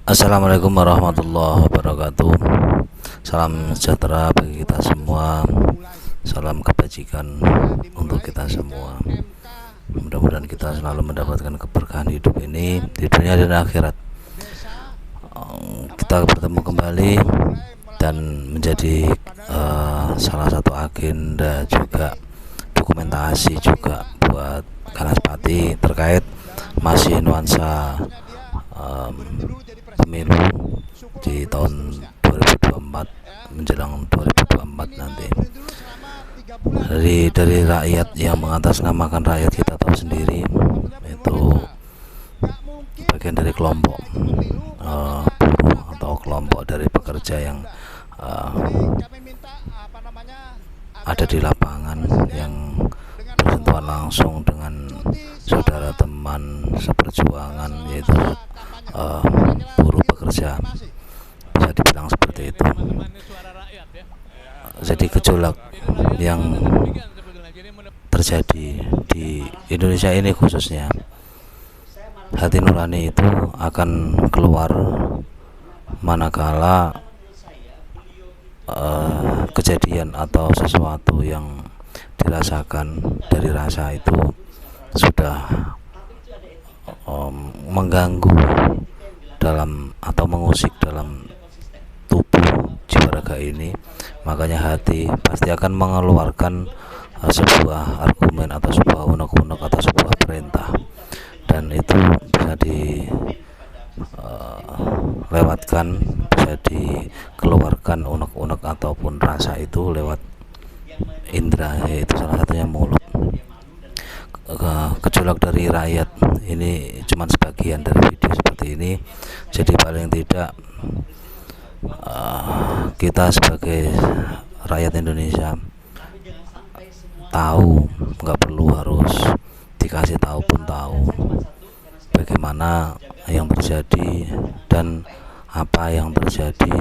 Assalamualaikum warahmatullahi wabarakatuh. Salam sejahtera bagi kita semua. Salam kebajikan untuk kita semua. Mudah-mudahan kita selalu mendapatkan keberkahan hidup ini di dunia dan akhirat. Kita bertemu kembali dan menjadi salah satu agenda juga dokumentasi juga buat Kanaspati terkait masih nuansa pemilu di tahun 2024 menjelang 2024 nanti. Dari rakyat yang mengatasnamakan rakyat, kita tahu sendiri itu bagian dari kelompok buruh atau kelompok dari pekerja yang ada di lapangan, yang bersentuhan langsung dengan saudara teman seperjuangan, yaitu buruh pekerja, bisa dibilang seperti itu. Jadi gejolak yang terjadi di Indonesia ini khususnya, hati nurani itu akan keluar manakala kejadian atau sesuatu yang dirasakan dari rasa itu sudah mengganggu dalam atau mengusik dalam tubuh jiwa raga ini. Makanya hati pasti akan mengeluarkan sebuah argumen atau sebuah unek-unek atau sebuah perintah, dan itu bisa dilewatkan, bisa dikeluarkan unek-unek ataupun rasa itu lewat indera, yaitu salah satunya mulut. Gejolak dari rakyat ini cuma sebagian dari video seperti ini. Jadi paling tidak kita sebagai rakyat Indonesia tahu, nggak perlu harus dikasih tahu pun tahu bagaimana yang terjadi dan apa yang terjadi.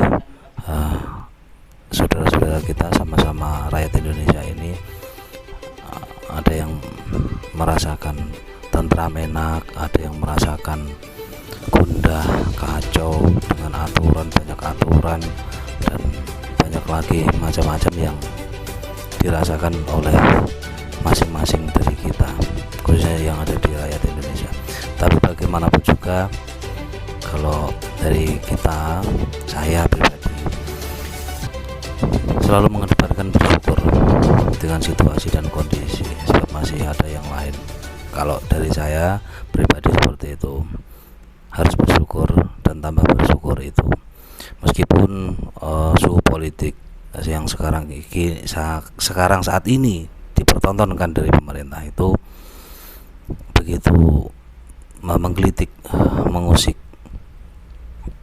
Saudara-saudara kita sama-sama rakyat Indonesia ini ada yang merasakan tentram enak, ada yang merasakan gundah, kacau dengan aturan, banyak aturan, dan banyak lagi macam-macam yang dirasakan oleh masing-masing dari kita, khususnya yang ada di rakyat Indonesia. Tapi bagaimanapun juga, kalau dari kita, saya pribadi selalu mengedepankan bersyukur dengan situasi dan kondisi, sebab masih ada yang lain. Kalau dari saya pribadi seperti itu, harus bersyukur dan tambah bersyukur itu, meskipun suhu politik yang sekarang saat ini dipertontonkan dari pemerintah itu begitu menggelitik, mengusik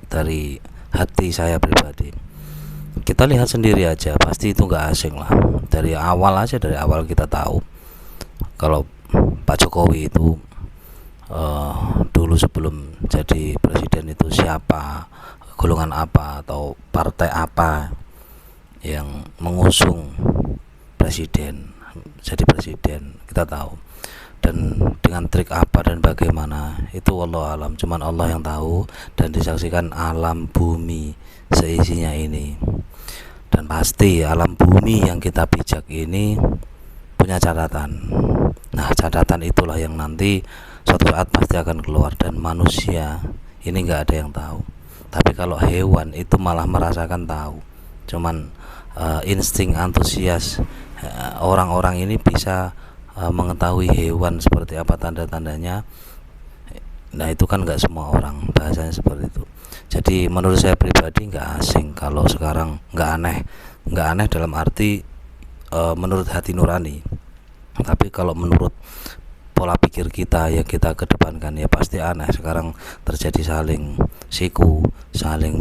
dari hati saya pribadi. Kita lihat sendiri aja, pasti itu nggak asing lah. Dari awal kita tahu kalau Pak Jokowi itu dulu sebelum jadi presiden itu siapa, golongan apa atau partai apa yang mengusung presiden, jadi presiden, kita tahu. Dan dengan trik apa dan bagaimana itu wallahu alam, cuman Allah yang tahu, dan disaksikan alam bumi seisinya ini. Dan pasti alam bumi yang kita pijak ini punya catatan. Nah, catatan itulah yang nanti suatu saat pasti akan keluar, dan manusia ini nggak ada yang tahu. Tapi kalau hewan itu malah merasakan tahu. Cuman insting antusias orang-orang ini bisa mengetahui hewan seperti apa tanda-tandanya. Nah, itu kan nggak semua orang bahasanya seperti itu. Jadi menurut saya pribadi nggak asing kalau sekarang, nggak aneh dalam arti menurut hati nurani. Tapi kalau menurut pola pikir kita yang kita kedepankan, ya pasti aneh. Sekarang terjadi saling siku, saling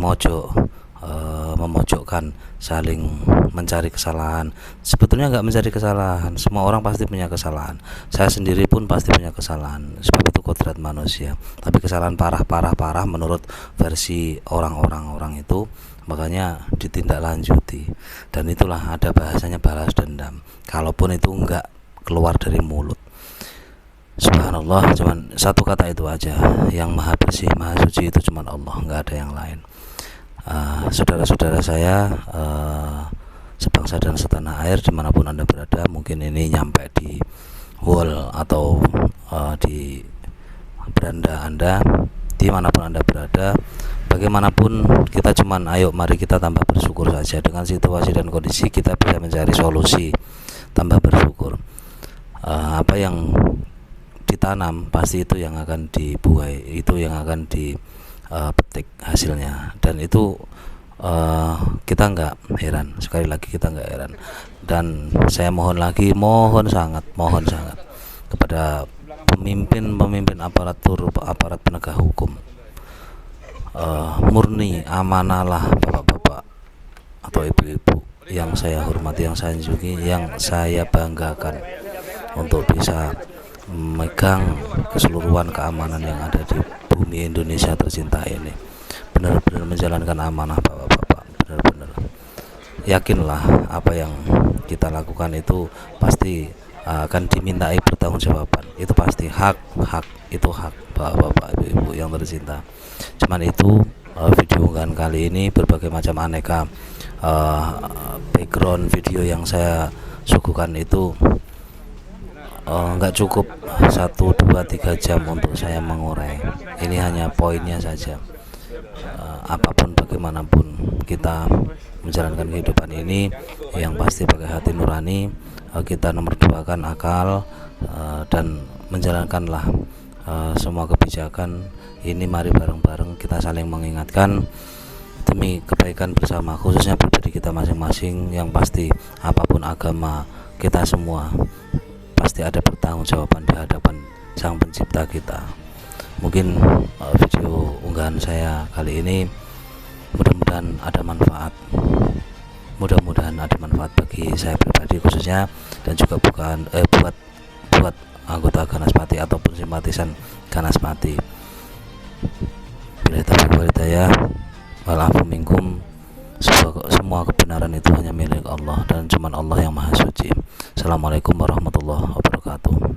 memojokkan, saling mencari kesalahan. Sebetulnya nggak mencari kesalahan, semua orang pasti punya kesalahan. Saya sendiri pun pasti punya kesalahan, sebab itu kodrat manusia. Tapi kesalahan parah menurut versi orang itu, makanya ditindaklanjuti. Dan itulah ada bahasanya balas dendam, kalaupun itu nggak keluar dari mulut. Subhanallah, cuman satu kata itu aja, yang maha bersih, maha suci itu cuman Allah, nggak ada yang lain. Saudara-saudara saya, sebangsa dan setanah air, dimanapun anda berada, mungkin ini nyampe di wall atau di beranda anda, dimanapun anda berada, bagaimanapun kita cuman ayo mari kita tambah bersyukur saja. Dengan situasi dan kondisi kita bisa mencari solusi, tambah bersyukur. Apa yang ditanam pasti itu yang akan dibuai, itu yang akan dipetik hasilnya, dan itu kita nggak heran, sekali lagi kita nggak heran. Dan saya mohon lagi, mohon sangat kepada pemimpin aparat penegak hukum, murni amanahlah bapak-bapak atau ibu-ibu yang saya hormati, yang saya junjungi, yang saya banggakan, untuk bisa memegang keseluruhan keamanan yang ada di bumi Indonesia tercinta ini. Benar-benar menjalankan amanah bapak-bapak, benar-benar yakinlah apa yang kita lakukan itu pasti akan dimintai pertanggungjawaban. Itu pasti hak itu hak bapak-bapak, ibu-ibu yang tercinta. Cuman itu video unggahan kali ini berbagai macam aneka background video yang saya suguhkan itu nggak cukup 1, 2, 3 jam untuk saya mengurai. Ini hanya poinnya saja. Apapun bagaimanapun kita menjalankan kehidupan ini, yang pasti pakai hati nurani, kita nomor 2 kan akal, dan menjalankanlah semua kebijakan ini. Mari bareng-bareng kita saling mengingatkan demi kebaikan bersama, khususnya pribadi kita masing-masing. Yang pasti apapun agama kita semua pasti ada pertanggungjawaban di hadapan Sang Pencipta kita. Mungkin video unggahan saya kali ini mudah-mudahan ada manfaat. Mudah-mudahan ada manfaat bagi saya pribadi khususnya, dan juga buat anggota Ganasmati ataupun simpatisan Ganasmati. Bila taufiq wal hidayah, wal afu minkum. Semua kebenaran itu hanya milik Allah, dan cuma Allah yang maha suci. Assalamualaikum warahmatullahi wabarakatuh.